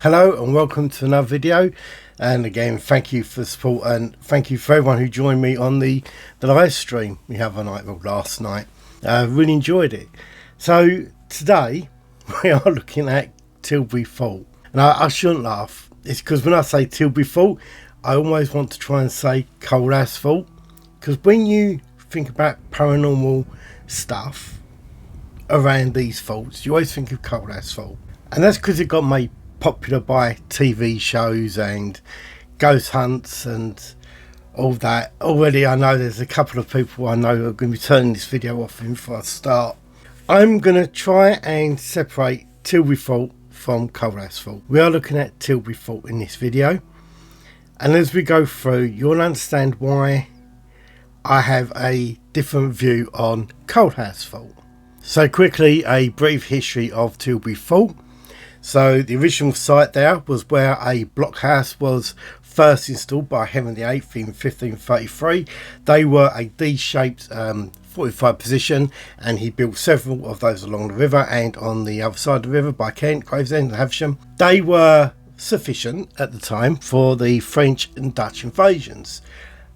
Hello and welcome to another video, and again thank you for the support and thank you for everyone who joined me on the live stream we have last night. I really enjoyed it. So today we are looking at Tilbury Fort, and I shouldn't laugh. It's because when I say Tilbury Fort I always want to try and say Cold Asphalt, because when you think about paranormal stuff around these faults you always think of Cold Asphalt, and that's because it got made popular by TV shows and ghost hunts and all that. Already I know there's a couple of people I know who are going to be turning this video off before I start. I'm going to try and separate Tilbury Fort from Cold Asphalt. We are looking at Tilbury Fort in this video, and as we go through you'll understand why I have a different view on Cold Asphalt. So quickly, a brief history of Tilbury Fort. So the original site there was where a blockhouse was first installed by Henry VIII in 1533. They were a D-shaped fortified position, and he built several of those along the river and on the other side of the river by Kent, Gravesend and Havisham. They were sufficient at the time for the French and Dutch invasions,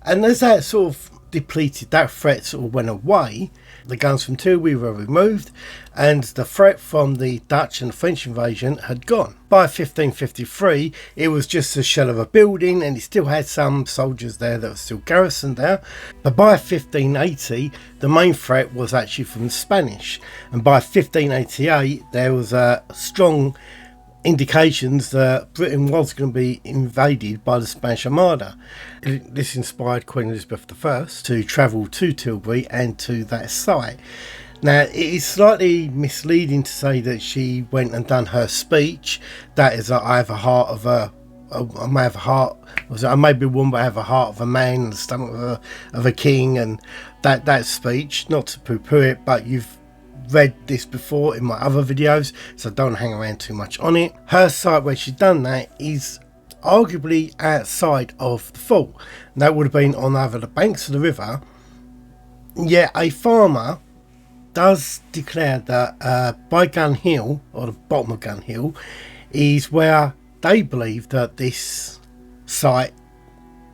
and as that sort of depleted, that threat sort of went away. The guns from Tilbury were removed and the threat from the Dutch and French invasion had gone. By 1553 it was just a shell of a building, and it still had some soldiers there that were still garrisoned there. But by 1580 the main threat was actually from the Spanish, and by 1588 there was a strong indications that Britain was going to be invaded by the Spanish Armada. This inspired Queen Elizabeth I to travel to Tilbury and to that site. Now it is slightly misleading to say that she went and done her speech. That is that I have a heart of I may have a heart, I may be a woman but I have a heart of a man and the stomach of a king, and that speech, not to poo-poo it, but you've read this before in my other videos, so don't hang around too much on it. Her site where she's done that is arguably outside of the fort. That would have been on either the banks of the river. Yet a farmer does declare that by Gun Hill, or the bottom of Gun Hill, is where they believe that this site,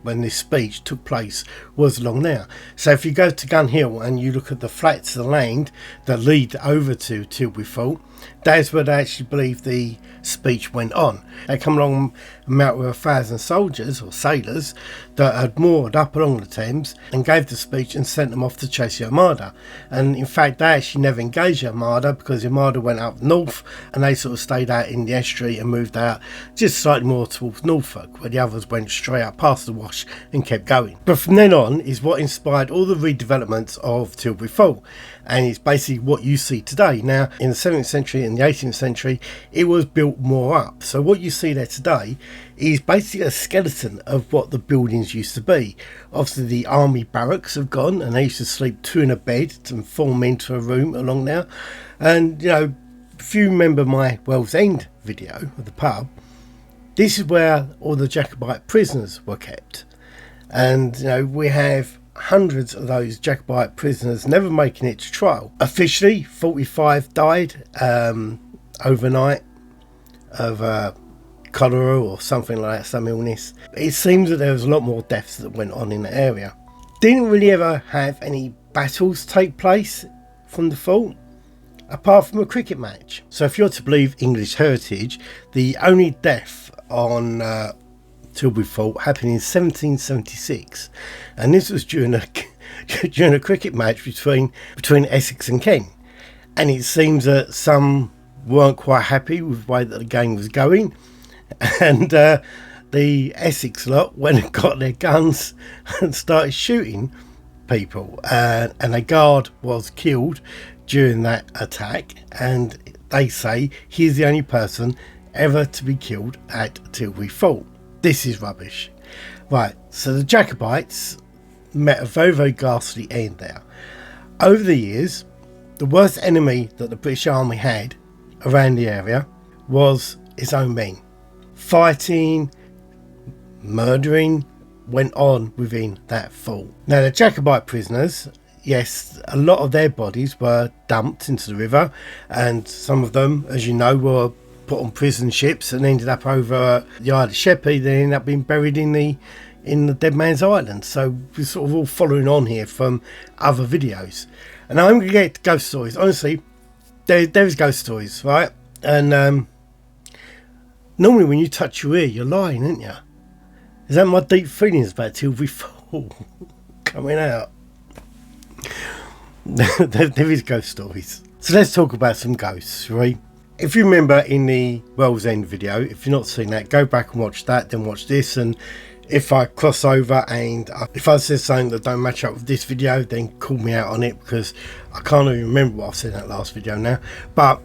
when this speech took place, was along there. So if you go to Gun Hill and you look at the flats of the land that lead over to Tilbury Fort, that's where they actually believe the speech went on. They come along and met with 1,000 soldiers or sailors that had moored up along the Thames and gave the speech and sent them off to chase the Armada. And in fact they actually never engaged the Armada, because the Armada went up north and they sort of stayed out in the estuary and moved out just slightly more towards Norfolk, where the others went straight up past the Wash and kept going. But from then on is what inspired all the redevelopments of Tilbury Fort, and it's basically what you see today. Now in the 17th century and the 18th century it was built more up, so what you see there today is basically a skeleton of what the buildings used to be. Obviously the army barracks have gone, and they used to sleep two in a bed and form into a room along there. And you know, if you remember my Wells End video of the pub, this is where all the Jacobite prisoners were kept, and you know, we have hundreds of those Jacobite prisoners never making it to trial. Officially 45 died overnight of cholera or something like that, some illness. It seems that there was a lot more deaths that went on in the area. Didn't really ever have any battles take place from the fort, apart from a cricket match. So if you're to believe English heritage, the only death on Tilbury Fort happened in 1776, and this was during a cricket match between Essex and Kent. And it seems that some weren't quite happy with the way that the game was going, and the Essex lot went and got their guns and started shooting people, and a guard was killed during that attack, and they say he's the only person ever to be killed at Tilbury Fort. This is rubbish. Right, so the Jacobites met a very, very ghastly end there. Over the years, the worst enemy that the British Army had around the area was its own men. Fighting, murdering went on within that fort. Now the Jacobite prisoners, yes, a lot of their bodies were dumped into the river, and some of them, as you know, were put on prison ships and ended up over the Isle of Sheppey. They ended up being buried in the Dead Man's Island. So we're sort of all following on here from other videos. And I'm going to get to ghost stories. Honestly, there's ghost stories, right? And normally when you touch your ear, you're lying, aren't you? Is that my deep feelings about Tilbury Fort coming out? There is ghost stories. So let's talk about some ghosts, right? If you remember in the World's End video, if you've not seen that, go back and watch that, then watch this. And if I cross over and if I say something that don't match up with this video, then call me out on it, because I can't even remember what I said in that last video now. But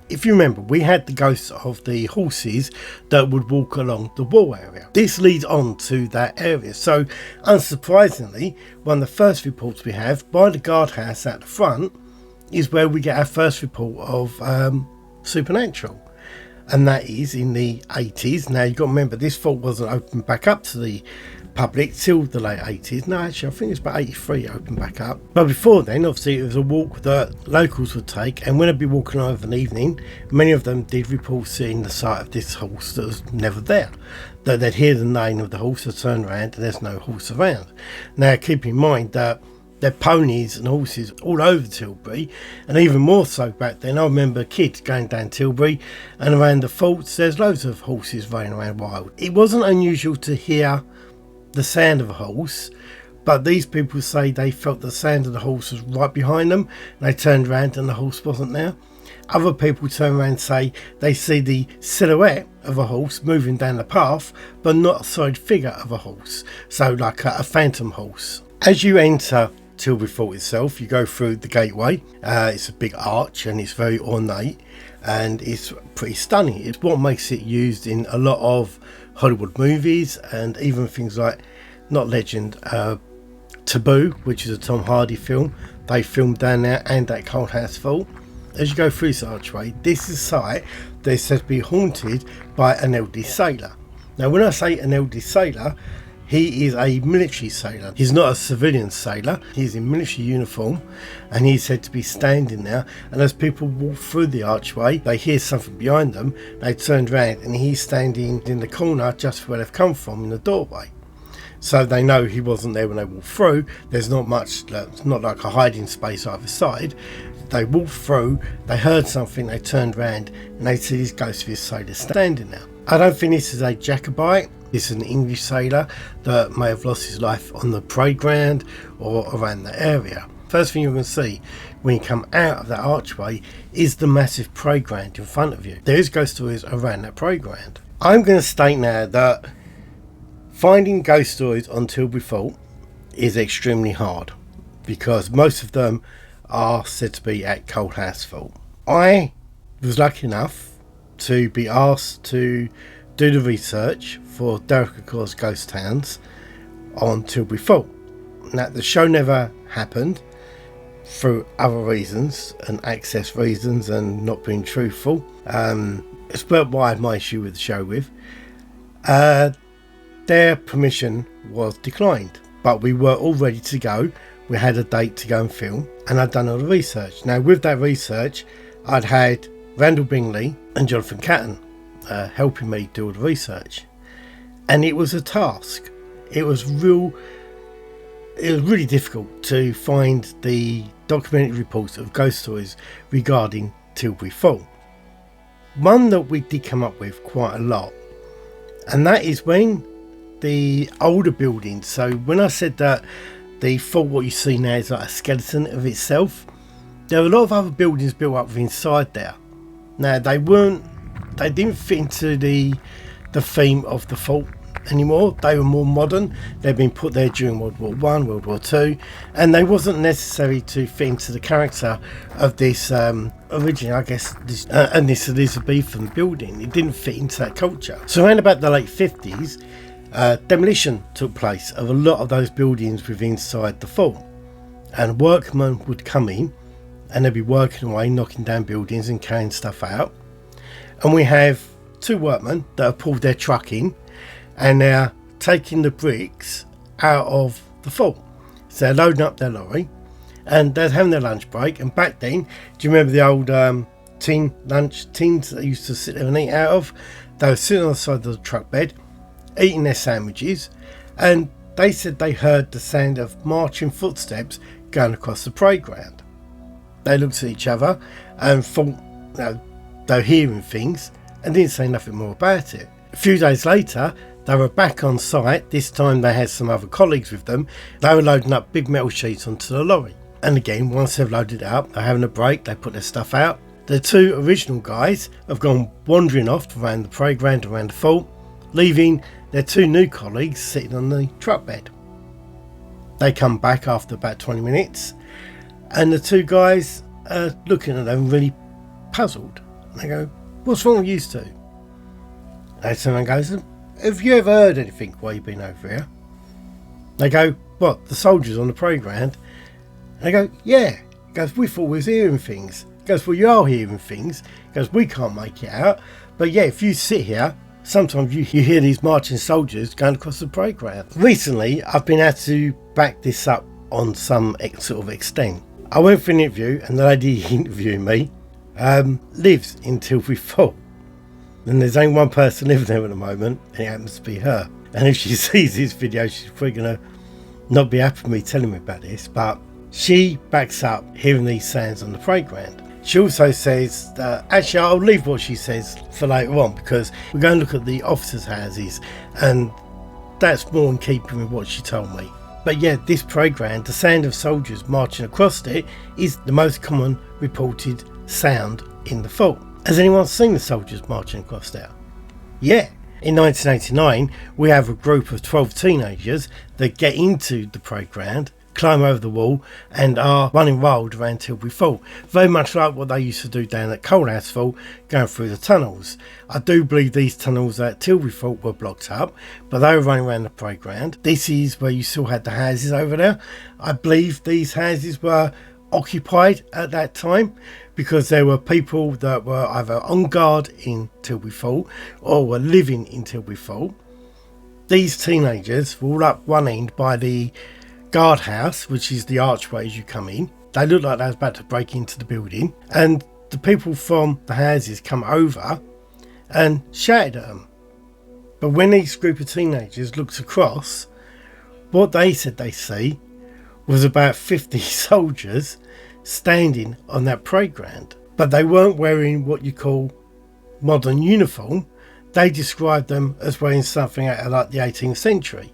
if you remember, we had the ghosts of the horses that would walk along the wall area. This leads on to that area. So unsurprisingly, one of the first reports we have by the guardhouse at the front is where we get our first report of supernatural. And that is in the 80s. Now you've got to remember, this fort wasn't opened back up to the public till the late 80s. No, actually I think it's about 83 it opened back up. But before then, obviously it was a walk that locals would take, and when they'd be walking over an evening, many of them did report seeing the sight of this horse that was never there. That they'd hear the neighing of the horse, they'd turn around and there's no horse around. Now keep in mind that there are ponies and horses all over Tilbury, and even more so back then. I remember kids going down Tilbury, and around the forts there's loads of horses running around wild. It wasn't unusual to hear the sound of a horse, but these people say they felt the sound of the horse was right behind them, and they turned around and the horse wasn't there. Other people turn around and say they see the silhouette of a horse moving down the path, but not a solid figure of a horse, so like a phantom horse. As you enter Tilbury Fort itself, you go through the gateway. It's a big arch and it's very ornate and it's pretty stunning. It's what makes it used in a lot of Hollywood movies, and even things like, not legend, Taboo, which is a Tom Hardy film. They filmed down there, and at Cold House Fort. As you go through this archway, this is a site that is said to be haunted by an elderly sailor. Now when I say an elderly sailor, he is a military sailor. He's not a civilian sailor. He's in military uniform, and he's said to be standing there. And as people walk through the archway, they hear something behind them. They turn around and he's standing in the corner just where they've come from in the doorway. So they know he wasn't there when they walked through. There's not much, it's not like a hiding space either side. They walked through, they heard something, they turned around and they see this ghost of his sailor standing there. I don't think this is a Jacobite. This is an English sailor that may have lost his life on the parade ground or around the area. First thing you're going to see when you come out of that archway is the massive parade ground in front of you. There is ghost stories around that parade ground. I'm going to state now that finding ghost stories on Tilbury Fort is extremely hard, because most of them are said to be at Cold House Fort. I was lucky enough to be asked to do the research for Derek Accor's Ghost Towns on Tilbury Fort. Now the show never happened through other reasons and access reasons and not being truthful. It's what I had my issue with the show with. Their permission was declined, but we were all ready to go. We had a date to go and film, and I'd done all the research. Now with that research, I'd had Randall Bingley and Jonathan Catton helping me do all the research, and it was a task. It was really difficult to find the documentary reports of ghost stories regarding Tilbury Fort. One that we did come up with quite a lot, and that is when the older buildings, so when I said that the fort, what you see now, is like a skeleton of itself, there are a lot of other buildings built up inside there. Now they didn't fit into the theme of the fort anymore. They were more modern. They'd been put there during World War One, World War Two, and they wasn't necessary to fit into the character of this originally, I guess, this Elizabethan building. It didn't fit into that culture. So around about the late 50s, demolition took place of a lot of those buildings within inside the fort, and workmen would come in and they'd be working away, knocking down buildings and carrying stuff out. And we have two workmen that have pulled their truck in, and they're taking the bricks out of the fort. So they're loading up their lorry, and they're having their lunch break. And back then, do you remember the old tin lunch tins that they used to sit there and eat out of. They were sitting on the side of the truck bed, eating their sandwiches, and they said they heard the sound of marching footsteps going across the parade ground. They looked at each other and thought they were hearing things and didn't say nothing more about it. A few days later, they were back on site. This time they had some other colleagues with them. They were loading up big metal sheets onto the lorry. And again, once they've loaded it up, they're having a break, they put their stuff out. The two original guys have gone wandering off around the parade ground, around the fort, leaving their two new colleagues sitting on the truck bed. They come back after about 20 minutes, and the two guys are looking at them really puzzled. They go, "What's wrong with you two?" And someone goes, "Have you ever heard anything while you've been over here?" They go, "What, the soldiers on the parade ground?" And they go, "Yeah." He goes, "We thought we was hearing things." He goes, "Well, you are hearing things." He goes, "We can't make it out. But yeah, if you sit here, sometimes you hear these marching soldiers going across the parade ground." Recently, I've been able to back this up on some sort of extent. I went for an interview, and the lady interviewing me lives in Tilbury Fort. And there's only one person living there at the moment, and it happens to be her. And if she sees this video, she's probably going to not be happy with me telling me about this, but she backs up hearing these sounds on the parade ground. She also says that, actually I'll leave what she says for later on, because we're going to look at the officers' houses, and that's more in keeping with what she told me. But yeah, this parade ground, the sound of soldiers marching across it is the most common reported sound in the fort. Has anyone seen the soldiers marching across there? Yeah. In 1989, we have a group of 12 teenagers that get into the parade ground, climb over the wall, and are running wild around Tilbury Fort. Very much like what they used to do down at Coalhouse Fort, going through the tunnels. I do believe these tunnels at Tilbury Fort were blocked up, but they were running around the parade ground. This is where you still had the houses over there. I believe these houses were occupied at that time, because there were people that were either on guard in Tilbury Fort or were living in Tilbury Fort. These teenagers were all up one end by the guardhouse, which is the archway as you come in. They looked like they was about to break into the building, and the people from the houses come over and shouted at them. But when this group of teenagers looked across, what they said they see was about 50 soldiers standing on that parade ground. But they weren't wearing what you call modern uniform. They described them as wearing something out of like the 18th century,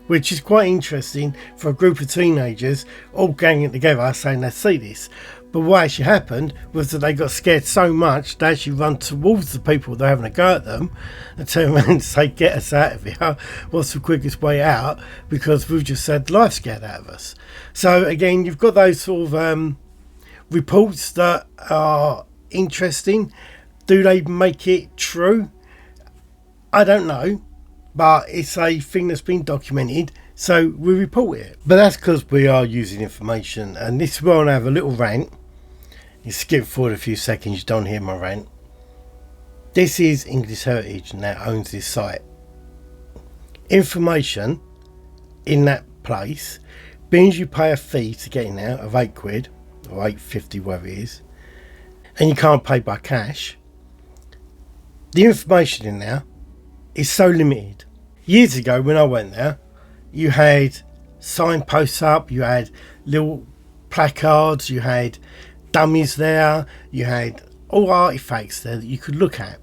which is quite interesting for a group of teenagers all ganging together saying they see this. But what actually happened was that they got scared so much they actually run towards the people that are having a go at them and turn around and say, "Get us out of here, what's the quickest way out, because we've just had life scared out of us." So again, you've got those sort of reports that are interesting. Do they make it true? I don't know, but it's a thing that's been documented, so we report it. But that's because we are using information, and this is where I have a little rant. You skip forward a few seconds, you don't hear my rant. This is English Heritage, and that owns this site. Information in that place means you pay a fee to get in there of £8 or £8.50, whatever it is, and you can't pay by cash. The information in there is so limited. Years ago when I went there, you had signposts up, you had little placards, you had dummies there, you had all artifacts there that you could look at.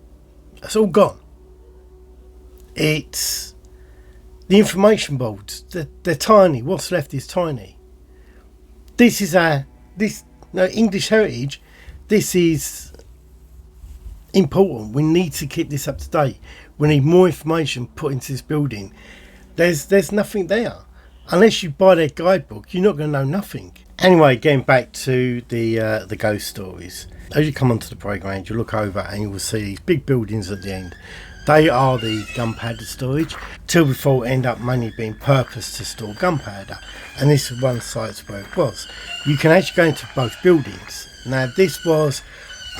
That's all gone. It's the information boards, they're tiny. What's left is tiny. This is English Heritage. This is important. We need to keep this up to date. We need more information put into this building. There's nothing there. Unless you buy their guidebook, you're not going to know nothing. Anyway, getting back to the ghost stories. As you come onto the parade ground, you look over and you will see these big buildings at the end. They are the gunpowder storage. Tilbury Fort end up mainly being purposed to store gunpowder, and this is one site where it was. You can actually go into both buildings. Now, this was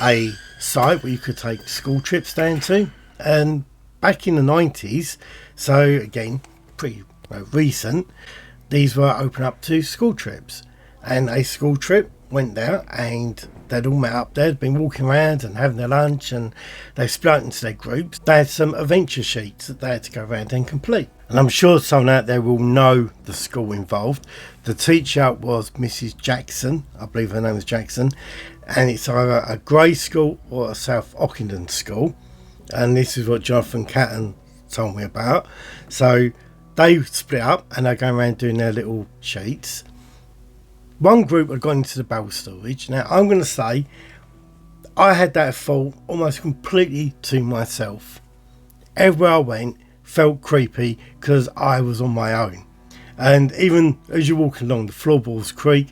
a site where you could take school trips down to, and back in the 90s, so again pretty recent, these were open up to school trips, and a school trip went there and they'd all met up there, they'd been walking around and having their lunch, and they split into their groups. They had some adventure sheets that they had to go around and complete. And I'm sure someone out there will know the school involved. The teacher was Mrs. Jackson, I believe her name was Jackson, and it's either a Grey school or a South Ockenden school. And this is what Jonathan Catton told me about. So they split up and they're going around doing their little sheets. One group had gone into the barrel storage. Now I'm going to say I had that thought almost completely to myself. Everywhere I went felt creepy because I was on my own. And even as you're walking along the floorboards creak,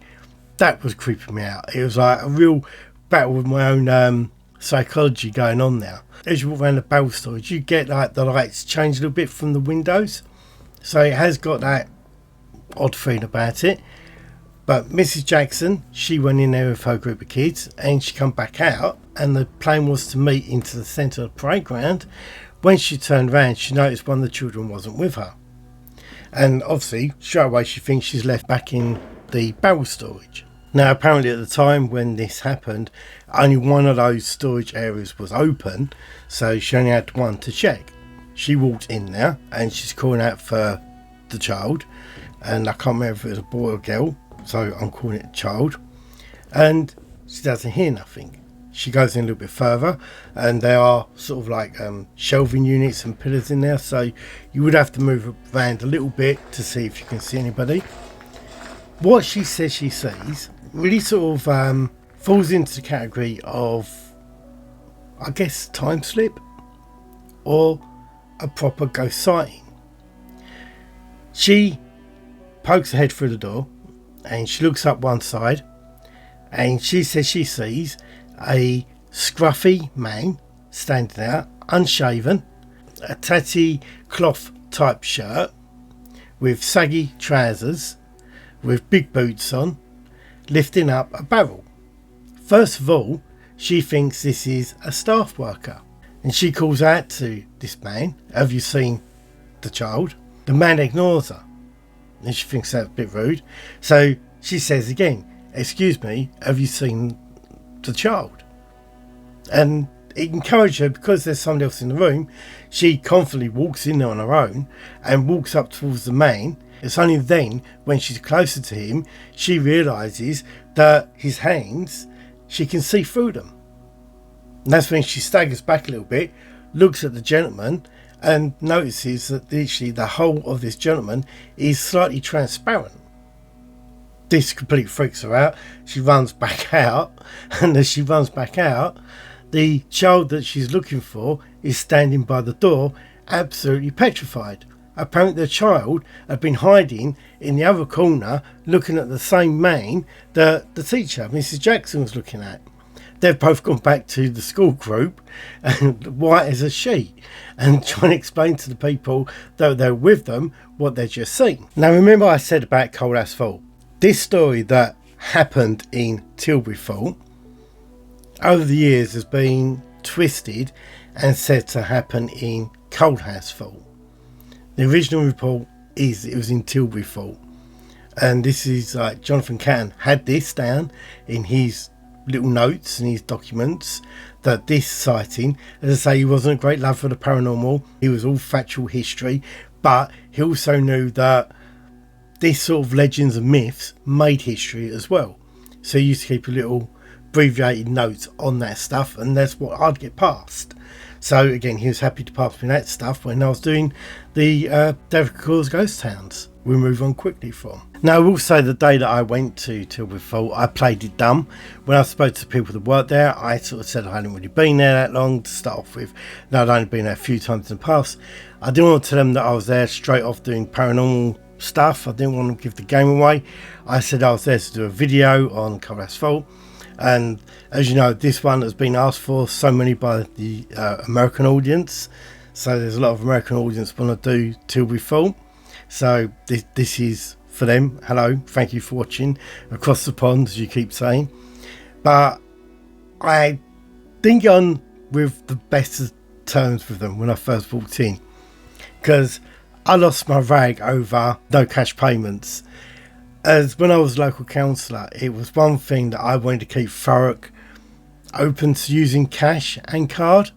that was creeping me out. It was like a real battle with my own psychology going on now. As you walk around the barrel storage, you get like the lights change a little bit from the windows. So it has got that odd feeling about it. But Mrs. Jackson, she went in there with her group of kids and she come back out, and the plan was to meet into the centre of the playground. When she turned around, she noticed one of the children wasn't with her. And obviously, straight away she thinks she's left back in the barrel storage. Now, apparently at the time when this happened, only one of those storage areas was open, so she only had one to check. She walked in there and she's calling out for the child, and I can't remember if it was a boy or girl, so I'm calling it a child, and she doesn't hear nothing. She goes in a little bit further, and there are sort of like shelving units and pillars in there, so you would have to move around a little bit to see if you can see anybody. What she says she sees really sort of falls into the category of, I guess, time slip or a proper ghost sighting. She pokes her head through the door and she looks up one side, and she says she sees a scruffy man standing there, unshaven, a tatty cloth type shirt with saggy trousers, with big boots on, lifting up a barrel. First of all, she thinks this is a staff worker, and she calls out to this man, "Have you seen the child?" The man ignores her, and she thinks that's a bit rude, so she says again, "Excuse me, have you seen the child?" And it encouraged her, because there's somebody else in the room. She confidently walks in there on her own and walks up towards the man. It's only then, when she's closer to him, she realises that his hands, she can see through them. And that's when she staggers back a little bit, looks at the gentleman, and notices that literally the whole of this gentleman is slightly transparent. This completely freaks her out. She runs back out, and as she runs back out, the child that she's looking for is standing by the door, absolutely petrified. Apparently the child had been hiding in the other corner, looking at the same man that the teacher, Mrs. Jackson, was looking at. They've both gone back to the school group, and white as a sheet, and trying to explain to the people that they're with them what they've just seen. Now, remember I said about cold asphalt? This story that happened in Tilbury Fort over the years has been twisted and said to happen in Coldhouse Fort. The original report is it was in Tilbury Fort, and this is like Jonathan Catton had this down in his little notes and his documents, that this sighting, as I say, he wasn't a great love for the paranormal. He was all factual history, but he also knew that this sort of legends and myths made history as well. So he used to keep a little abbreviated notes on that stuff, and that's what I'd get past. So again, he was happy to pass me that stuff when I was doing the David Caw's Ghost Towns. We'll move on quickly from. Now, I will say the day that I went to Tilbury Fort, I played it dumb. When I spoke to people that worked there, I sort of said I hadn't really been there that long to start off with. No, I'd only been there a few times in the past. I didn't want to tell them that I was there straight off doing paranormal stuff. I didn't want to give the game away. I said I was there to do a video on Coldhouse Fort, and as you know, this one has been asked for so many by the American audience, so there's a lot of American audience want to do Tilbury Fort, so this is for them. Hello, thank you for watching across the pond, as you keep saying. But I didn't get on with the best of terms with them when I first walked in, because I lost my rag over no cash payments. As when I was local councillor, it was one thing that I wanted to keep thorough open to using cash and card.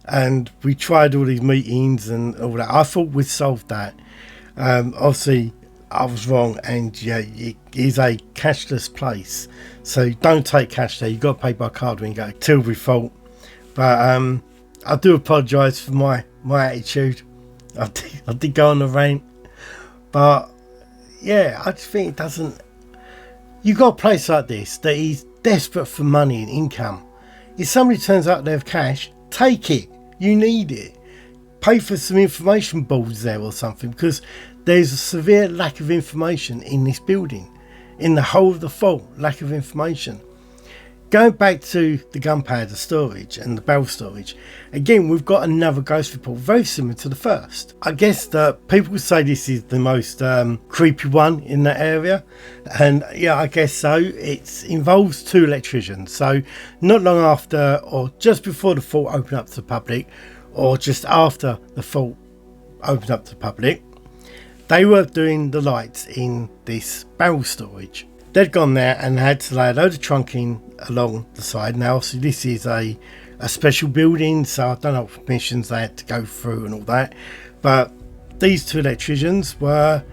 And we tried all these meetings and all that. I thought we'd solved that. Obviously, I was wrong, and yeah, it is a cashless place. So don't take cash there. You've got to pay by card when you go to Tilbury Fort. But I do apologise for my attitude. I did go on the rant. But yeah, I just think it doesn't... You've got a place like this that is desperate for money and income. If somebody turns up they have cash, take it. You need it. Pay for some information boards there or something, because there's a severe lack of information in this building. In the whole of the Fort, lack of information. Going back to the gunpowder storage and the barrel storage, again, we've got another ghost report very similar to the first. I guess that people say this is the most creepy one in that area, and yeah, I guess so. It involves 2 electricians. So not long after, or just before the Fort opened up to the public, or just after the Fort opened up to the public, they were doing the lights in this barrel storage. They'd gone there and had to lay a load of trunking along the side. Now, obviously, this is a special building, so I don't know what permissions they had to go through and all that. But these 2 electricians were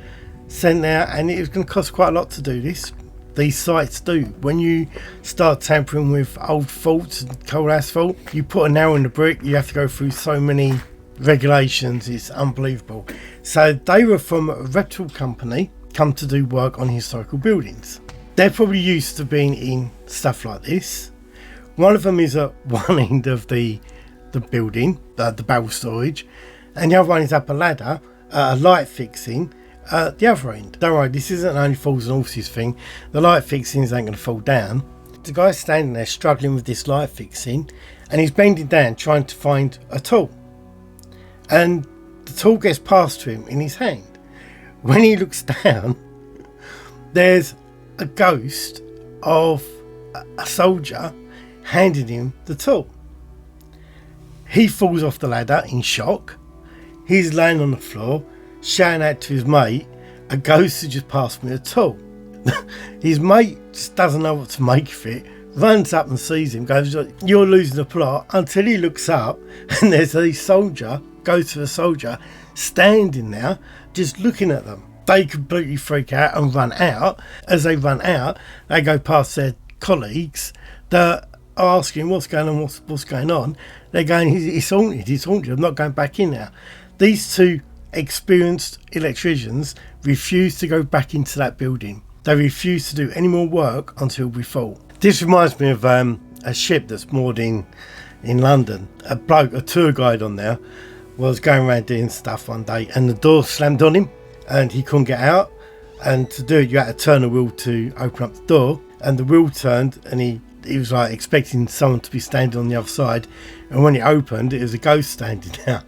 sent there, and it was going to cost quite a lot to do this. These sites do. When you start tampering with old faults and cold asphalt, you put a nail in the brick, you have to go through so many regulations. It's unbelievable. So they were from a reputable company, come to do work on historical buildings. They're probably used to being in stuff like this. One of them is at one end of the building, the barrel storage, and the other one is up a ladder, a light fixing at the other end. Don't worry, this isn't only falls and horses thing. The light fixings ain't going to fall down. The guy's standing there struggling with this light fixing, and he's bending down trying to find a tool. And the tool gets passed to him in his hand. When he looks down, there's a ghost of a soldier handing him the tool. He falls off the ladder in shock. He's laying on the floor, shouting out to his mate, "A ghost has just passed me a tool." His mate just doesn't know what to make of it, runs up and sees him, goes, "You're losing the plot," until he looks up and there's a soldier, goes to the soldier, standing there, just looking at them. They completely freak out and run out. As they run out, they go past their colleagues that are asking what's going on, what's going on. They're going, it's haunted, I'm not going back in there. These 2 experienced electricians refuse to go back into that building. They refuse to do any more work until we fall. This reminds me of a ship that's moored in London. A tour guide on there was going around doing stuff one day, and the door slammed on him and he couldn't get out, and to do it you had to turn the wheel to open up the door, and the wheel turned, and he was like expecting someone to be standing on the other side, and when it opened it was a ghost standing there.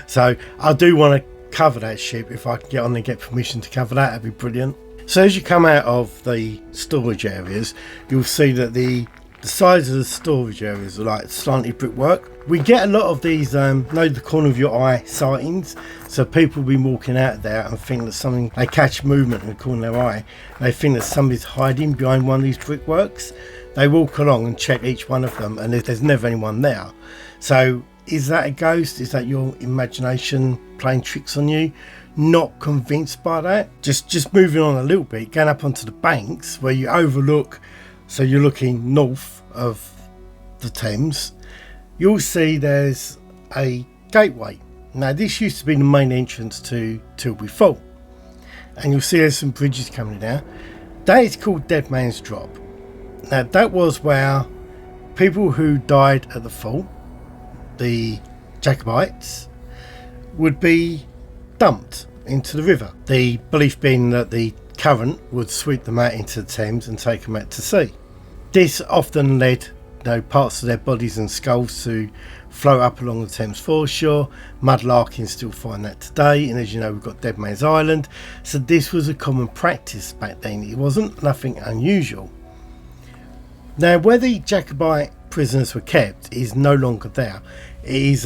So I do want to cover that ship. If I can get on and get permission to cover that, that'd be brilliant. So as you come out of the storage areas, you'll see that the sides of the storage areas are like slanted brickwork. We get a lot of these know the corner of your eye sightings. So people will be walking out there and think that something, they catch movement in the corner of their eye. They think that somebody's hiding behind one of these brickworks. They walk along and check each one of them, and there's never anyone there. So is that a ghost? Is that your imagination playing tricks on you? Not convinced by that. Just moving on a little bit, going up onto the banks where you overlook, so you're looking north of the Thames, you'll see there's a gateway. Now this used to be the main entrance to Tilbury Fort, and you'll see there's some bridges coming down. That is called Dead Man's Drop. Now that was where people who died at the fort, the Jacobites, would be dumped into the river. The belief being that the current would sweep them out into the Thames and take them out to sea. This often led parts of their bodies and skulls to float up along the Thames foreshore. Mudlarkins still find that today, and as you know, we've got Dead Man's Island. So this was a common practice back then. It wasn't nothing unusual. Now where the Jacobite prisoners were kept is no longer there. It is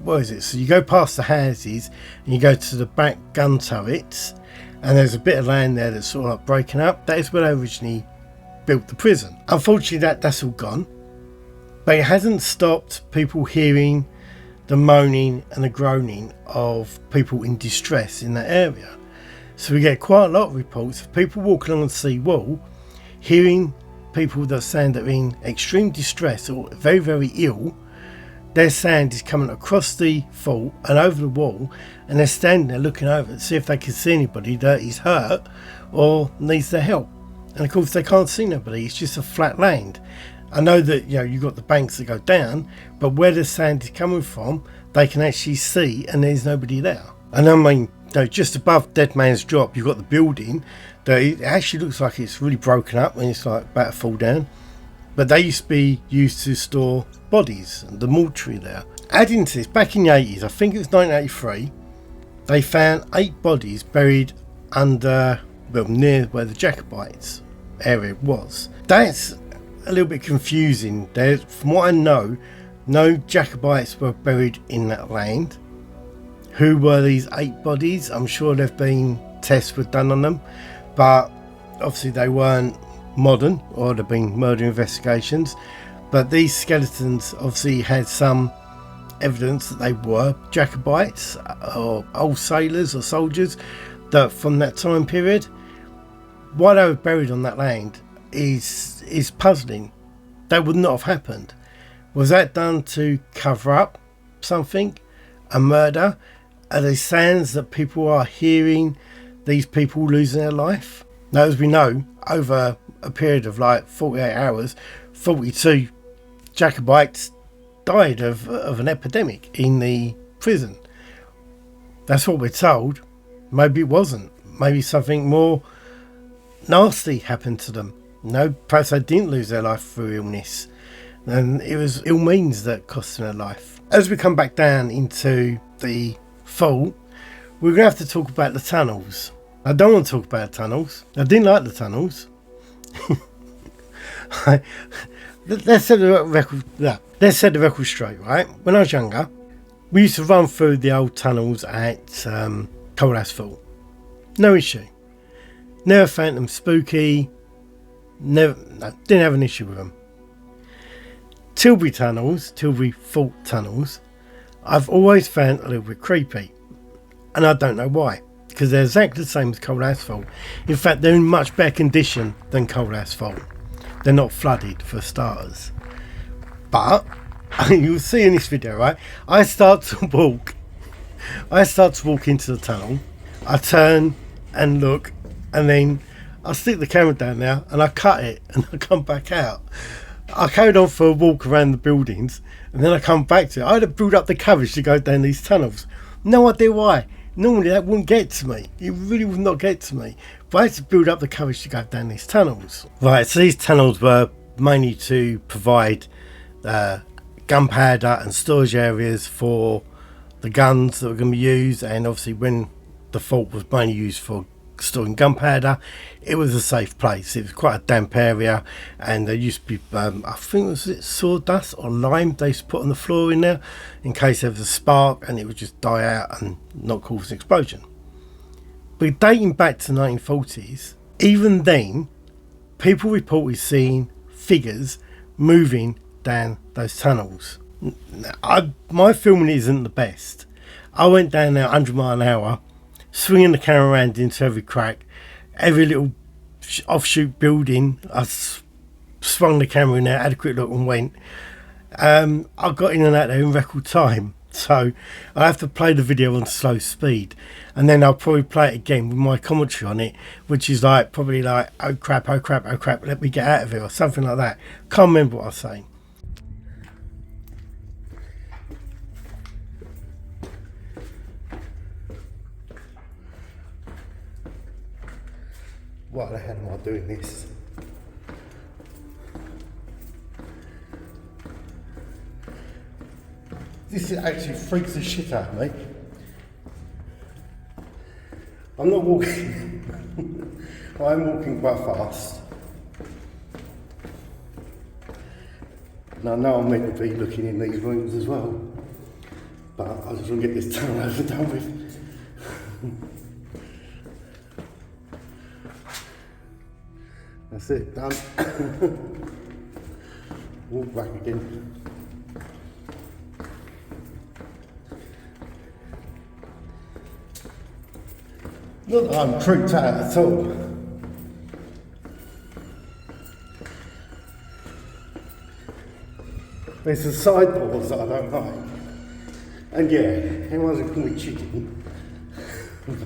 what is it? So you go past the houses and you go to the back gun turrets, and there's a bit of land there that's sort of like breaking up. That is where they originally built the prison. Unfortunately, that's all gone, but it hasn't stopped people hearing the moaning and the groaning of people in distress in that area. So we get quite a lot of reports of people walking along the sea wall, hearing people that sound that are in extreme distress or very, very ill. Their sound is coming across the fort and over the wall, and they're standing there looking over to see if they can see anybody that is hurt or needs their help. And of course they can't see nobody, it's just a flat land. I know that, you know, you've got the banks that go down, but where the sand is coming from, they can actually see and there's nobody there. And I mean, you know, just above Dead Man's Drop, you've got the building that it actually looks like it's really broken up and it's like about to fall down. But they used to be used to store bodies, and the mortuary there. Adding to this, back in the 80s, I think it was 1983, they found 8 bodies buried under, well, near where the Jacobites area was. That's a little bit confusing. There, from what I know, no Jacobites were buried in that land. Who were these 8 bodies? I'm sure there've been tests were done on them, but obviously they weren't modern, or there've been murder investigations. But these skeletons obviously had some evidence that they were Jacobites or old sailors or soldiers that from that time period. Why they were buried on that land is puzzling. That would not have happened. Was that done to cover up something, a murder? Are there sounds that people are hearing these people losing their life? Now, as we know, over a period of like 48 hours, 42 Jacobites died of an epidemic in the prison. That's what we're told. Maybe it wasn't. Maybe something more nasty happened to them. No, perhaps they didn't lose their life through illness, and it was ill means that cost them their life. As we come back down into the fort, we're going to have to talk about the tunnels. I don't want to talk about the tunnels. I didn't like the tunnels. Let's set the record straight, right? When I was younger, we used to run through the old tunnels at Coalhouse Fort. No issue. Never found them spooky. Didn't have an issue with them. Tilbury Fort tunnels, I've always found a little bit creepy, and I don't know why, because they're exactly the same as Coalhouse Fort. In fact, they're in much better condition than Coalhouse Fort. They're not flooded, for starters. But you'll see in this video, right? I start to walk into the tunnel. I turn and look, and then I stick the camera down there and I cut it and I come back out. I carried on for a walk around the buildings, and then I come back to it. I had to build up the courage to go down these tunnels. No idea why. Normally that wouldn't get to me. It really would not get to me. But I had to build up the courage to go down these tunnels. Right, so these tunnels were mainly to provide gunpowder and storage areas for the guns that were going to be used, and obviously when the fort was mainly used for storing gunpowder, it was a safe place. It was quite a damp area, and there used to be I think it was sawdust or lime they used to put on the floor in there in case there was a spark and it would just die out and not cause an explosion. But dating back to the 1940s, even then people reported seeing figures moving down those tunnels. My filming isn't the best. I went down there 100 miles an hour, swinging the camera around into every crack, every little offshoot building. I swung the camera in there, had a quick look and went. I got in and out there in record time, so I have to play the video on slow speed, and then I'll probably play it again with my commentary on it, which is probably like, oh crap, let me get out of here, or something like that. Can't remember what I was saying. Why the hell am I doing this? This actually freaks the shit out of me. I'm not walking. I'm walking quite fast. And I know I'm meant to be looking in these rooms as well, but I just want to get this tunnel over and done with. That's it, done. Walk back again. Not that I'm creeped out at all. There's the sideboards that I don't like. And yeah, everyone's going to call me chicken.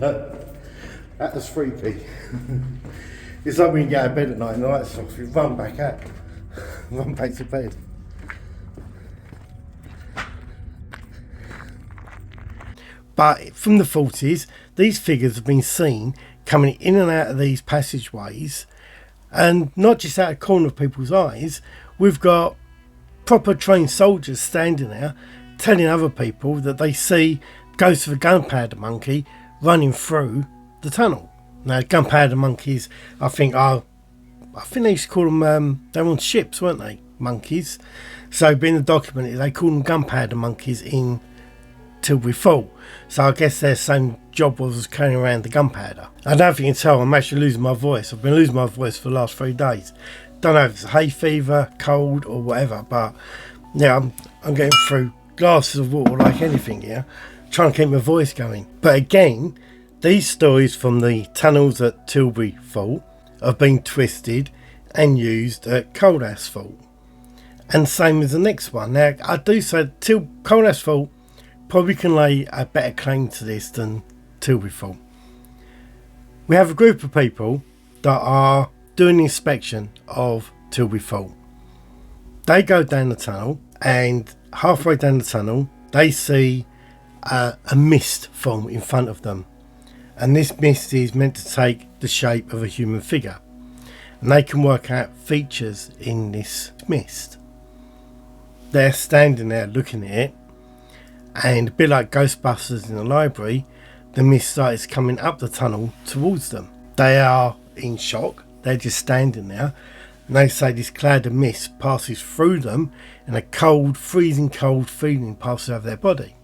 But that was freaky. It's like when you get out of bed at night and the lights off, you run back out. Run back to bed. But from the 40s, these figures have been seen coming in and out of these passageways, and not just out of the corner of people's eyes. We've got proper trained soldiers standing there telling other people that they see ghosts of a gunpowder monkey running through the tunnel. Now, gunpowder monkeys, I think they used to call them, they were on ships, weren't they? Monkeys. So being documented, they call them gunpowder monkeys in Tilbury Fort. So I guess their same job was carrying around the gunpowder. I don't know if you can tell, I'm actually losing my voice. I've been losing my voice for the last 3 days. Don't know if it's hay fever, cold or whatever, but yeah, I'm getting through glasses of water like anything here, trying to keep my voice going. But again, these stories from the tunnels at Tilbury Fort have been twisted and used at Cold Asphalt. And same as the next one. Now, I do say Cold Asphalt probably can lay a better claim to this than Tilbury Fort. We have a group of people that are doing an inspection of Tilbury Fort. They go down the tunnel, and halfway down the tunnel they see a mist form in front of them, and this mist is meant to take the shape of a human figure, and they can work out features in this mist. They're standing there looking at it, and a bit like Ghostbusters in the library, the mist starts coming up the tunnel towards them. They are in shock. They're just standing there, and they say this cloud of mist passes through them, and a cold, freezing cold feeling passes over their body.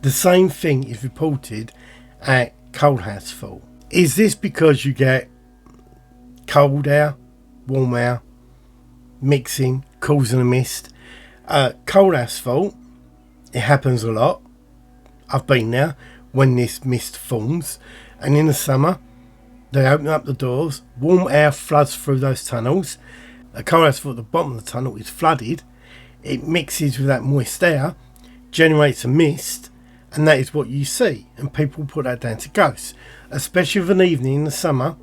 The same thing is reported at Cold Asphalt. Is this because you get cold air, warm air, mixing, causing a mist? Cold Asphalt, it happens a lot. I've been there when this mist forms, and in the summer they open up the doors, warm air floods through those tunnels. The cold asphalt at the bottom of the tunnel is flooded. It mixes with that moist air, generates a mist, and that is what you see. And people put that down to ghosts. Especially of an evening in the summer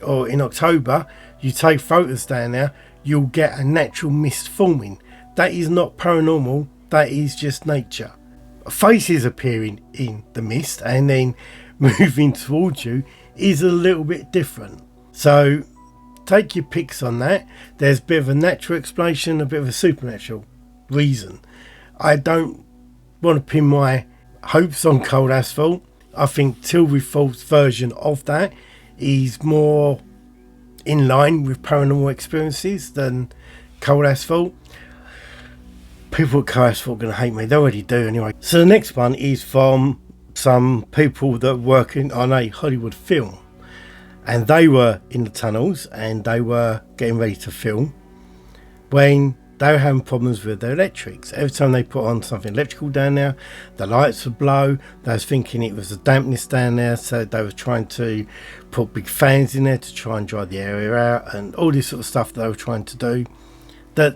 or in October, you take photos down there, you'll get a natural mist forming. That is not paranormal, that is just nature. Faces appearing in the mist and then moving towards you is a little bit different. So take your picks on that. There's a bit of a natural explanation, a bit of a supernatural reason. I don't want to pin my hopes on Cold Asphalt. I think Tilbury Fort's version of that is more in line with paranormal experiences than Cold Asphalt. People at Cold Asphalt are going to hate me. They already do anyway. So the next one is from some people that work on a Hollywood film, and they were in the tunnels and they were getting ready to film when they were having problems with their electrics. Every time they put on something electrical down there, the lights would blow. They was thinking it was the dampness down there, so they were trying to put big fans in there to try and dry the area out, and all this sort of stuff that they were trying to do that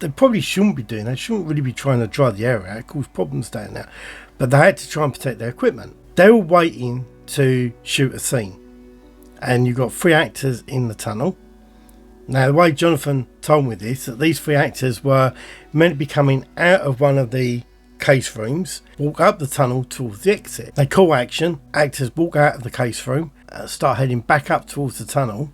they probably shouldn't be doing. They shouldn't really be trying to dry the area out. It caused problems down there. But they had to try and protect their equipment. They were waiting to shoot a scene. And you've got 3 actors in the tunnel. Now, the way Jonathan told me this, that these 3 actors were meant to be coming out of one of the case rooms, walk up the tunnel towards the exit. They call action. Actors walk out of the case room, start heading back up towards the tunnel,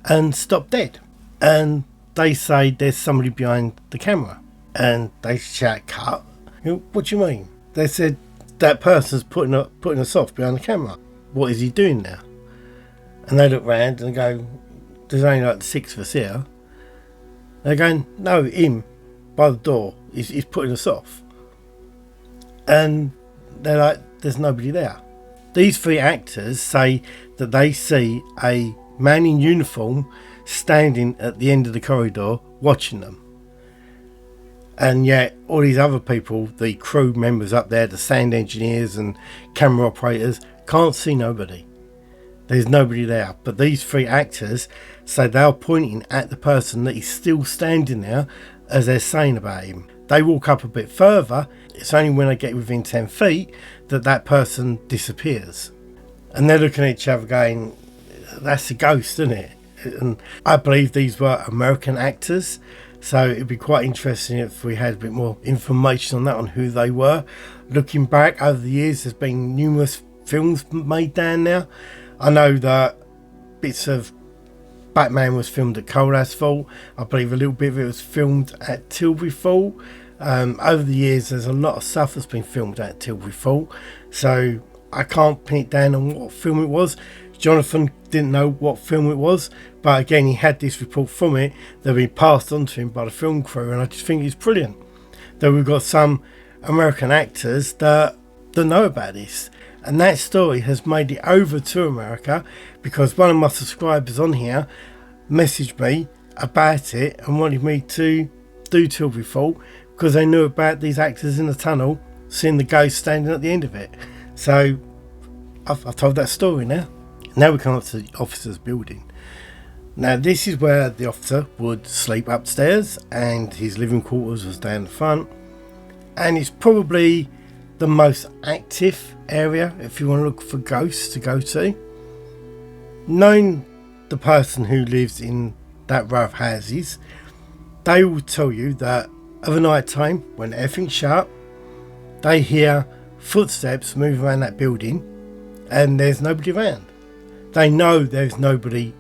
and stop dead. And they say there's somebody behind the camera, and they shout cut. You know, what do you mean? They said that person's putting us off behind the camera. What is he doing now? And they look round and go, there's only like 6 of us here. They're going, no, him by the door is putting us off. And they're like, there's nobody there. These 3 actors say that they see a man in uniform standing at the end of the corridor watching them. And yet all these other people, the crew members up there, the sound engineers and camera operators, can't see nobody. There's nobody there. But these 3 actors say they're pointing at the person that is still standing there as they're saying about him. They walk up a bit further. It's only when they get within 10 feet that that person disappears. And they're looking at each other going, that's a ghost, isn't it? And I believe these were American actors. So it'd be quite interesting if we had a bit more information on that, on who they were. Looking back over the years, there's been numerous films made down there. I know that bits of Batman was filmed at Cold Asphalt. I believe a little bit of it was filmed at Tilbury Fort. Over the years, there's a lot of stuff that's been filmed at Tilbury Fort. So I can't pin it down on what film it was. Jonathan didn't know what film it was, but again, he had this report from it that had been passed on to him by the film crew, and I just think it's brilliant that we've got some American actors that know about this. And that story has made it over to America, because one of my subscribers on here messaged me about it and wanted me to do Tilbury Fort because they knew about these actors in the tunnel seeing the ghost standing at the end of it. So I've told that story now. Now we come up to the officer's building. Now this is where the officer would sleep upstairs, and his living quarters was down the front, and it's probably the most active area if you want to look for ghosts to go to. Knowing the person who lives in that row of houses, they will tell you that of a night time when everything's shut, they hear footsteps move around that building and there's nobody around. They know there's nobody.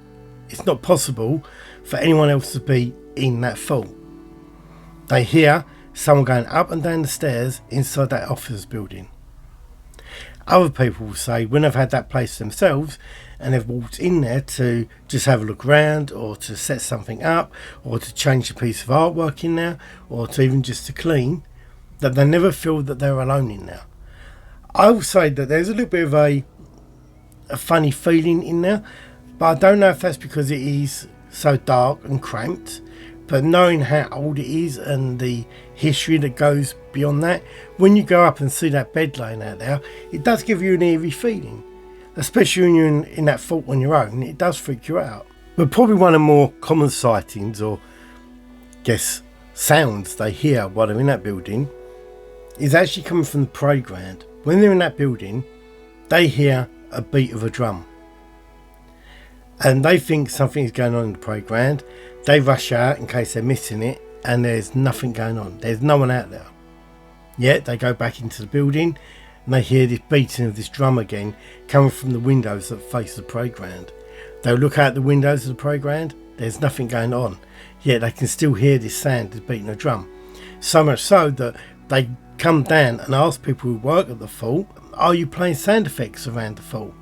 It's not possible for anyone else to be in that fort. They hear someone going up and down the stairs inside that office building. Other people will say when they've had that place themselves and they've walked in there to just have a look around, or to set something up, or to change a piece of artwork in there, or to even just to clean, that they never feel that they're alone in there. I will say that there's a little bit of a funny feeling in there, but I don't know if that's because it is so dark and cramped. But knowing how old it is and the history that goes beyond that, when you go up and see that bed laying out there, it does give you an eerie feeling. Especially when you're in that fort on your own, it does freak you out. But probably one of the more common sightings, or guess sounds they hear while they're in that building, is actually coming from the parade ground. When they're in that building, they hear a beat of a drum. And they think something is going on in the parade ground. They rush out in case they're missing it, and there's nothing going on. There's no one out there. Yet they go back into the building and they hear this beating of this drum again coming from the windows that face the parade ground. They'll look out the windows of the parade ground. There's nothing going on. Yet they can still hear this sound of beating a drum. So much so that they come down and ask people who work at the fort, are you playing sound effects around the fort?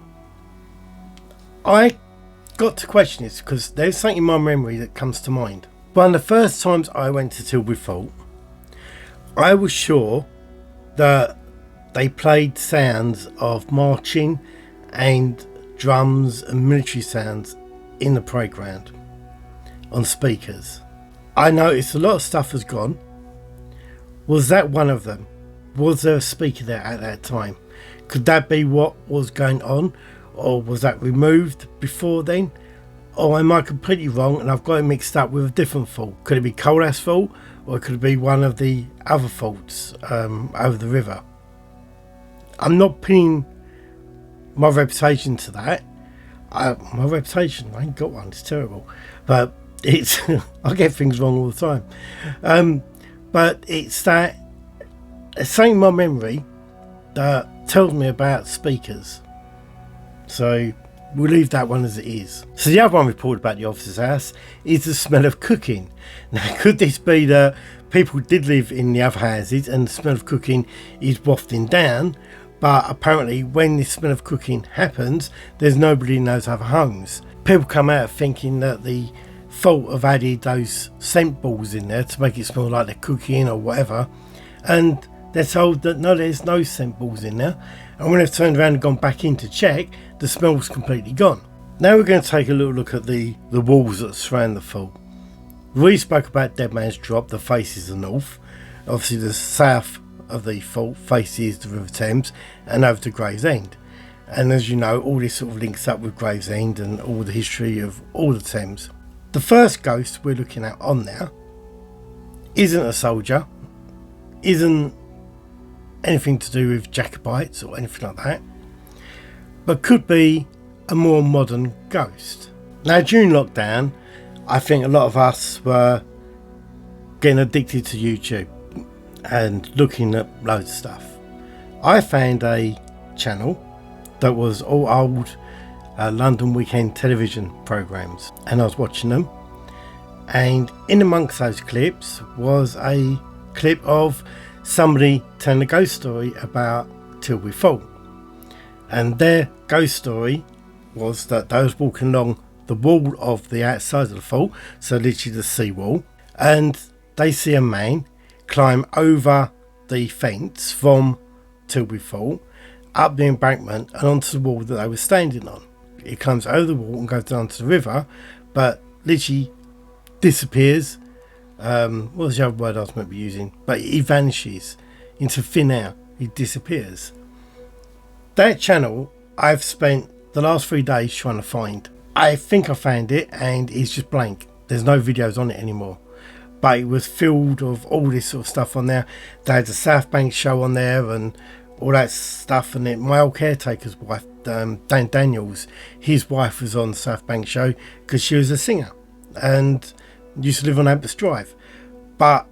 I got to question this because there's something in my memory that comes to mind. One of the first times I went to Tilbury Fort, I was sure that they played sounds of marching and drums and military sounds in the parade ground on speakers. I noticed a lot of stuff has gone. Was that one of them? Was there a speaker there at that time? Could that be what was going on? Or was that removed before then? Or am I completely wrong and I've got it mixed up with a different fault? Could it be Cold Asphalt, or could it be one of the other faults over the river? I'm not pinning my reputation to that. My reputation, I ain't got one, it's terrible. But it's I get things wrong all the time. But it's that it's something in my memory that tells me about speakers. So we'll leave that one as it is. So the other one reported about the officer's house is the smell of cooking. Now, could this be that people did live in the other houses and the smell of cooking is wafting down, but apparently when this smell of cooking happens, there's nobody in those other homes? People come out thinking that the fault have added those scent balls in there to make it smell like they're cooking or whatever, and they're told that no, there's no scent balls in there. And when they've turned around and gone back in to check, the smell's completely gone. Now we're going to take a little look at the walls that surround the fort. We spoke about Dead Man's Drop, the faces the north. Obviously the south of the fort faces the River Thames and over to Gravesend. And as you know, all this sort of links up with Gravesend and all the history of all the Thames. The first ghost we're looking at on there isn't a soldier, isn't anything to do with Jacobites or anything like that, but could be a more modern ghost. Now during lockdown, I think a lot of us were getting addicted to YouTube and looking at loads of stuff. I found a channel that was all old London weekend television programs, and I was watching them, and in amongst those clips was a clip of somebody telling a ghost story about Tilbury Fort, and their ghost story was that they was walking along the wall of the outside of the fort, so literally the sea wall, and they see a man climb over the fence from Tilbury Fort up the embankment and onto the wall that they were standing on. He climbs over the wall and goes down to the river, but literally disappears. What was the other word I was meant to be using? But he vanishes into thin air. He disappears. That channel I've spent the last 3 days trying to find. I think I found it, and it's just blank. There's no videos on it anymore, but it was filled of all this sort of stuff on there. They had the South Bank show on there and all that stuff, and it, my old caretaker's wife, Dan Daniels, his wife was on the South Bank show because she was a singer and used to live on Ampus Drive, but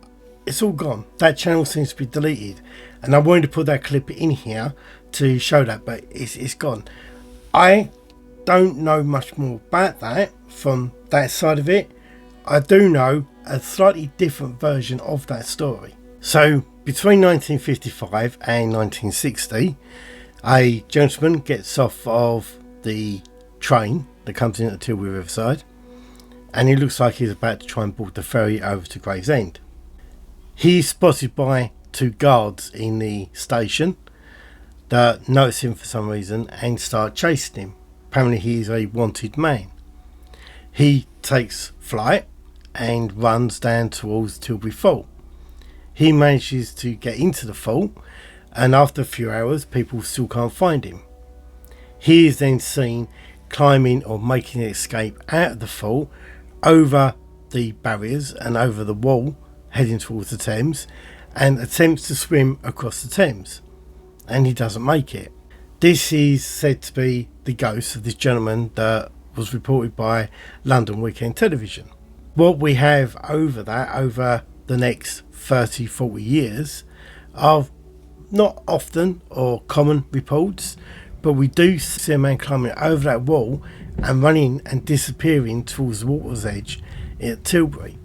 it's all gone. That channel seems to be deleted, and I wanted to put that clip in here to show that, but it's gone. I don't know much more about that from that side of it. I do know a slightly different version of that story. So between 1955 and 1960, a gentleman gets off of the train that comes in at Tilbury Riverside, and he looks like he's about to try and board the ferry over to Gravesend. He's spotted by two guards in the station that notice him for some reason and start chasing him. Apparently he's a wanted man. He takes flight and runs down towards Tilbury Fort. He manages to get into the fort, and after a few hours people still can't find him. He is then seen climbing or making an escape out of the fort over the barriers and over the wall, heading towards the Thames, and attempts to swim across the Thames, and he doesn't make it. This is said to be the ghost of this gentleman that was reported by London Weekend Television. What we have over the next 30-40 years are not often or common reports, but we do see a man climbing over that wall and running and disappearing towards the water's edge at Tilbury.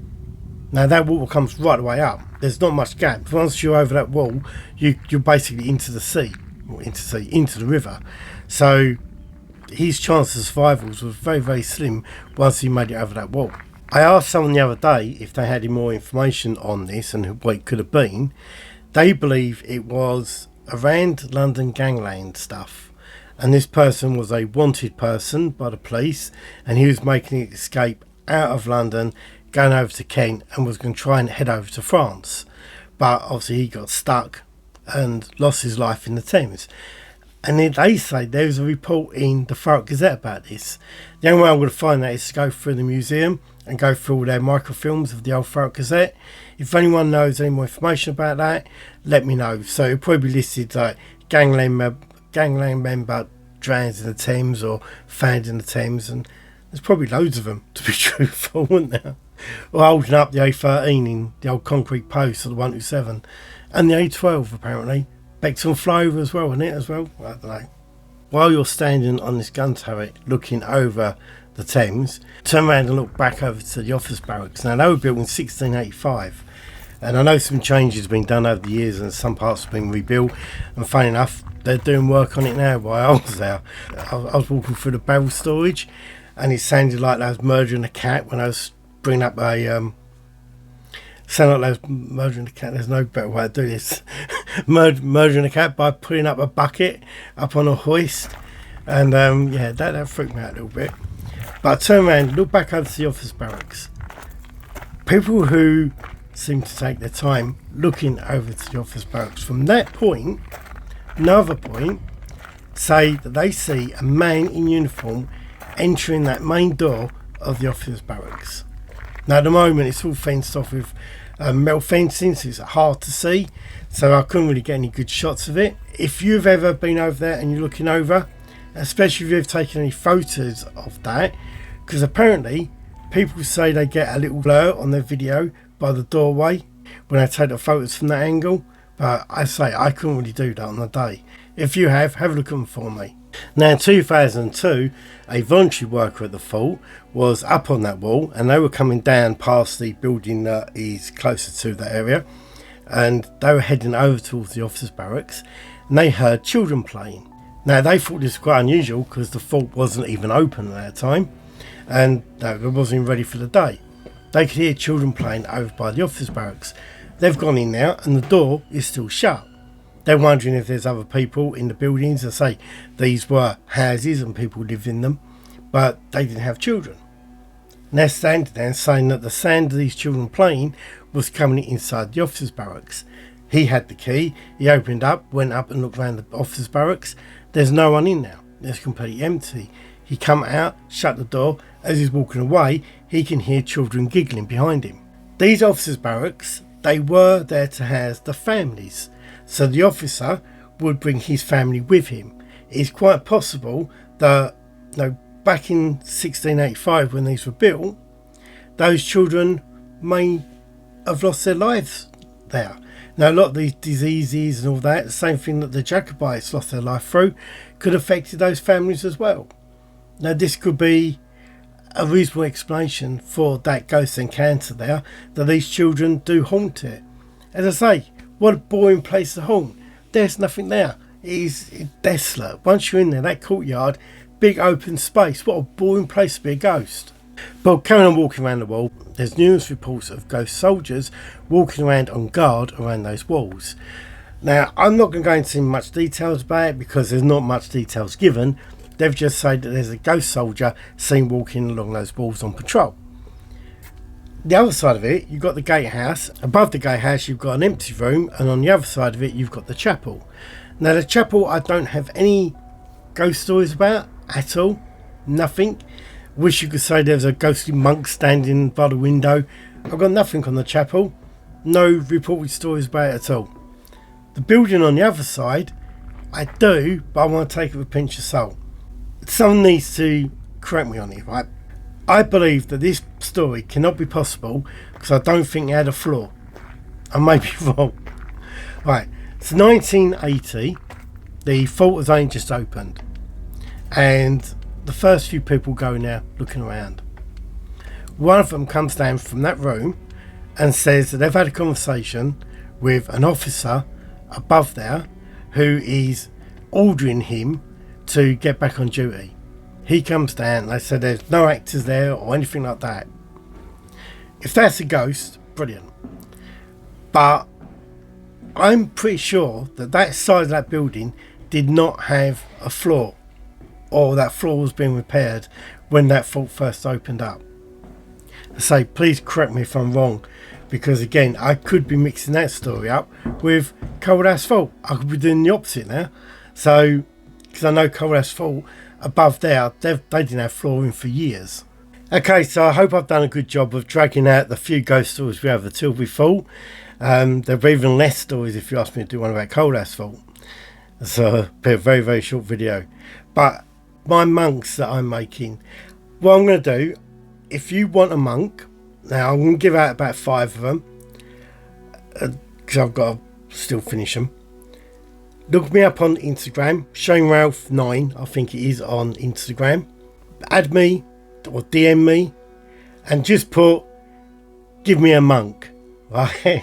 Now that water comes right the way up. There's not much gap. Once you're over that wall, you're basically into the sea, or into the river. So his chance of survival was very, very slim once he made it over that wall. I asked someone the other day if they had any more information on this and what it could have been. They believe it was around London gangland stuff, and this person was a wanted person by the police, and he was making an escape out of London, going over to Kent, and was going to try and head over to France, but obviously he got stuck and lost his life in the Thames. And then they say there was a report in the Fort Gazette about this. The only way I'm going to find that is to go through the museum and go through all their microfilms of the old Fort Gazette. If anyone knows any more information about that, let me know. So it'll probably be listed like gangland member drowned in the Thames or found in the Thames, and there's probably loads of them, to be truthful, wouldn't there? Or holding up the A13 in the old concrete post or the 127, and the A12 apparently. Bexon Flyover as well, isn't it, as well? I don't know. While you're standing on this gun turret looking over the Thames, turn around and look back over to the office barracks. Now, they were built in 1685, and I know some changes have been done over the years and some parts have been rebuilt, and funny enough, they're doing work on it now while I was there. I was walking through the barrel storage, and it sounded like I was murdering a cat when I was bringing up a... sound like I was murdering a cat. There's no better way to do this. Murdering a cat by putting up a bucket up on a hoist, and yeah, that freaked me out a little bit. But I turn around, look back over to the office barracks. People who seem to take their time looking over to the office barracks from that point, another point, say that they see a man in uniform entering that main door of the officers' barracks. Now at the moment it's all fenced off with metal fencing, so it's hard to see, so I couldn't really get any good shots of it. If you've ever been over there and you're looking over, especially if you've taken any photos of that, because apparently people say they get a little blur on their video by the doorway when they take the photos from that angle, but I say I couldn't really do that on the day. If you have a look at them for me. Now in 2002, a voluntary worker at the fort was up on that wall, and they were coming down past the building that is closer to that area, and they were heading over towards the officers' barracks, and they heard children playing. Now they thought this was quite unusual because the fort wasn't even open at that time, and it wasn't even ready for the day. They could hear children playing over by the officers' barracks. They've gone in now and the door is still shut. They're wondering if there's other people in the buildings. I say these were houses and people lived in them, but they didn't have children. And they're standing there saying that the sound of these children playing was coming inside the officers' barracks. He had the key, he opened up, went up and looked around the officers' barracks. There's no one in now, it's completely empty. He come out, shut the door. As he's walking away, he can hear children giggling behind him. These officers' barracks, they were there to house the families. So the officer would bring his family with him. It's quite possible that back in 1685 when these were built, those children may have lost their lives there. Now a lot of these diseases and all that, the same thing that the Jacobites lost their life through, could have affected those families as well. Now this could be a reasonable explanation for that ghost encounter there, that these children do haunt it. As I say, what a boring place to haunt. There's nothing there. It is desolate. Once you're in there, that courtyard, big open space, what a boring place to be a ghost. But carrying on walking around the wall, there's numerous reports of ghost soldiers walking around on guard around those walls. Now, I'm not going to go into much details about it because there's not much details given. They've just said that there's a ghost soldier seen walking along those walls on patrol. The other side of it, you've got the gatehouse. Above the gatehouse, you've got an empty room, and on the other side of it, you've got the chapel. Now, the chapel, I don't have any ghost stories about at all. Nothing. Wish you could say there's a ghostly monk standing by the window. I've got nothing on the chapel. No reported stories about it at all. The building on the other side, I do, but I want to take it with a pinch of salt. Someone needs to correct me on it, right? I believe that this story cannot be possible because I don't think it had a flaw. I may be wrong. Right, it's 1980. The fort has only just opened, and the first few people go in there looking around. One of them comes down from that room and says that they've had a conversation with an officer above there who is ordering him to get back on duty. He comes down, they said there's no actors there or anything like that. If that's a ghost, brilliant. But I'm pretty sure that that side of that building did not have a floor, or that floor was being repaired when that fort first opened up. I say, please correct me if I'm wrong, because again, I could be mixing that story up with Cold Asphalt. I could be doing the opposite now. So, because I know Cold Asphalt above there, they didn't have flooring for years. Okay, so I hope I've done a good job of dragging out the few ghost stories we have at Tilbury Fort. There'll be even less stories if you ask me to do one about Cold Asphalt. So, a very, very short video. But my monks that I'm making, what I'm going to do, if you want a monk, now I'm going to give out about 5 of them, because I've got to still finish them. Look me up on Instagram, ShaneRalph9, I think it is on Instagram. Add me or DM me and just put, give me a monk, right?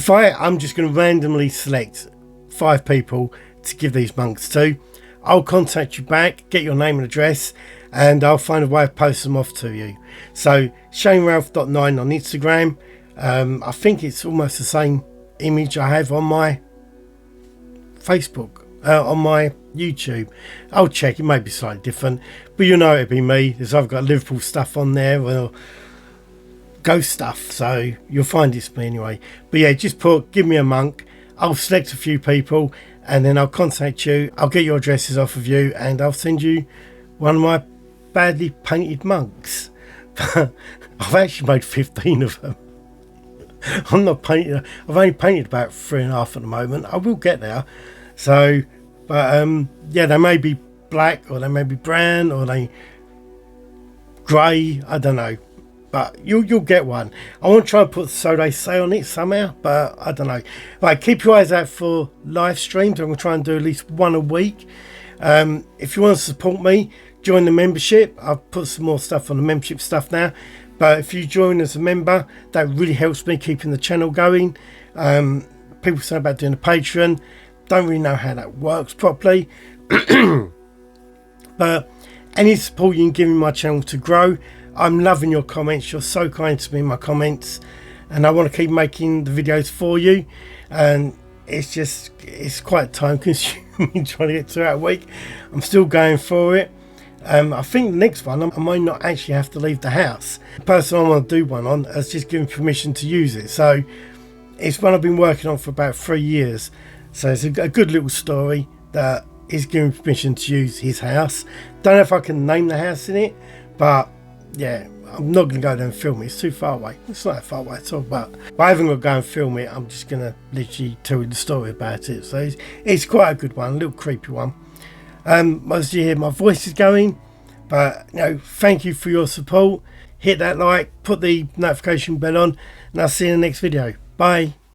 I'm just going to randomly select 5 people to give these monks to. I'll contact you back, get your name and address, and I'll find a way of posting them off to you. So ShaneRalph.9 on Instagram. I think it's almost the same image I have on my Facebook, on my YouTube. I'll check, it may be slightly different, But you know it'd be me, because I've got Liverpool stuff on there, or ghost stuff, so you'll find it's me anyway. But yeah, just put give me a monk. I'll select a few people and then I'll contact you. I'll get your addresses off of you and I'll send you one of my badly painted monks. I've actually made 15 of them. I'm not painting. I've only painted about 3.5 at the moment. I will get there. So, but yeah, they may be black or they may be brown or they grey. I don't know, but you'll get one. I want to try and put So They Say on it somehow, but I don't know. Right, keep your eyes out for live streams. I'm going to try and do at least one a week. If you want to support me, join the membership. I've put some more stuff on the membership stuff now. But if you join as a member, that really helps me keeping the channel going. People say about doing a Patreon. Don't really know how that works properly. But any support you can give me my channel to grow. I'm loving your comments. You're so kind to me in my comments. And I want to keep making the videos for you. And it's quite time consuming trying to get 2 out a week. I'm still going for it. I think the next one I might not actually have to leave the house. The person I want to do one on has just given permission to use it, so it's one I've been working on for about 3 years. So it's a good little story that is giving permission to use his house. Don't know if I can name the house in it, but yeah, I'm not going to go there and film it. It's too far away. It's not that far away at all, but I haven't got to go and film it. I'm just going to literally tell you the story about it. So it's quite a good one, a little creepy one. As you hear, my voice is going, but thank you for your support. Hit that like, put the notification bell on, and I'll see you in the next video. Bye.